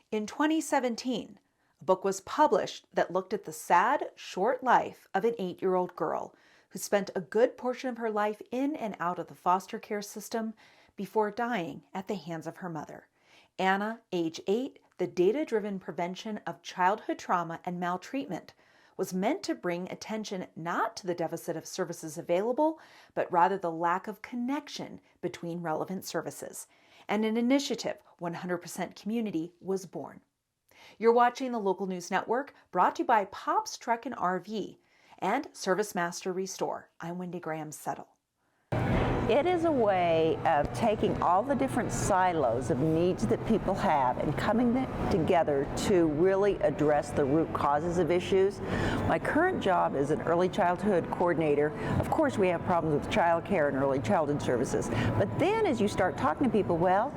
In 2017, a book was published that looked at the sad, short life of an 8-year-old girl who spent a good portion of her life in and out of the foster care system before dying at the hands of her mother. Anna, age 8, The Data-Driven Prevention of Childhood Trauma and Maltreatment, was meant to bring attention not to the deficit of services available, but rather the lack of connection between relevant services. And an initiative, 100% Community, was born. You're watching the Local News Network, brought to you by Pop's Truck and RV and Service Master Restore. I'm Wendy Graham-Settle. It is a way of taking all the different silos of needs that people have and coming together to really address the root causes of issues. My current job is an early childhood coordinator. Of course, we have problems with child care and early childhood services. But then as you start talking to people, well,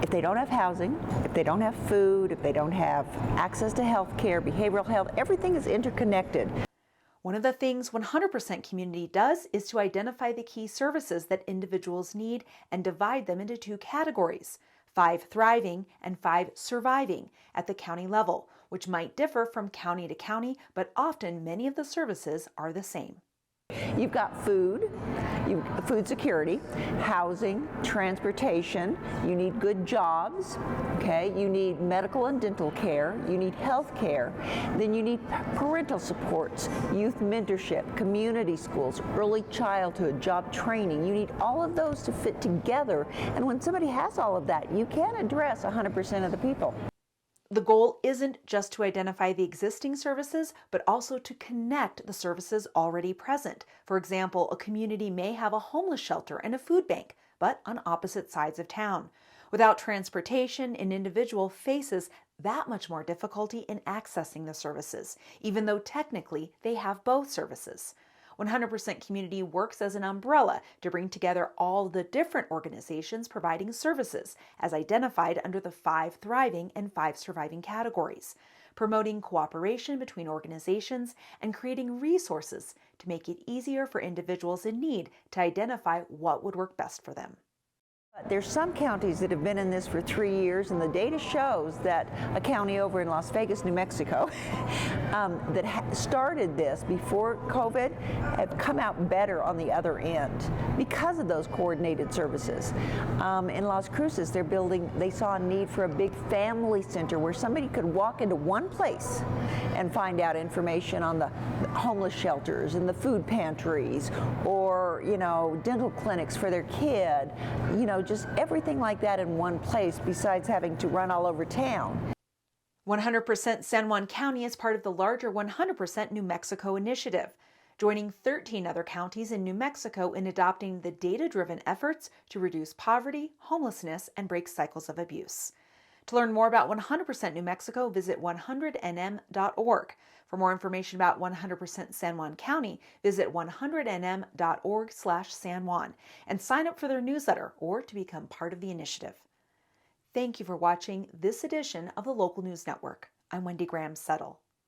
if they don't have housing, if they don't have food, if they don't have access to health care, behavioral health, everything is interconnected. One of the things 100% Community does is to identify the key services that individuals need and divide them into 2 categories, 5 thriving and 5 surviving at the county level, which might differ from county to county, but often many of the services are the same. You've got food security, housing, transportation, you need good jobs, okay? You need medical and dental care, you need health care, then you need parental supports, youth mentorship, community schools, early childhood, job training. You need all of those to fit together, and when somebody has all of that, you can address 100% of the people. The goal isn't just to identify the existing services, but also to connect the services already present. For example, a community may have a homeless shelter and a food bank, but on opposite sides of town. Without transportation, an individual faces that much more difficulty in accessing the services, even though technically they have both services. 100% Community works as an umbrella to bring together all the different organizations providing services, as identified under the 5 thriving and 5 surviving categories, promoting cooperation between organizations and creating resources to make it easier for individuals in need to identify what would work best for them. There's some counties that have been in this for 3 years, and the data shows that a county over in Las Vegas, New Mexico, that started this before COVID have come out better on the other end because of those coordinated services. In Las Cruces, they saw a need for a big family center where somebody could walk into one place and find out information on the homeless shelters and the food pantries, or, dental clinics for their kid, just everything like that in one place besides having to run all over town. 100% San Juan County is part of the larger 100% New Mexico initiative, joining 13 other counties in New Mexico in adopting the data-driven efforts to reduce poverty, homelessness, and break cycles of abuse. To learn more about 100% New Mexico, visit 100nm.org. For more information about 100% San Juan County, visit 100nm.org/San Juan and sign up for their newsletter or to become part of the initiative. Thank you for watching this edition of the Local News Network. I'm Wendy Graham-Settle.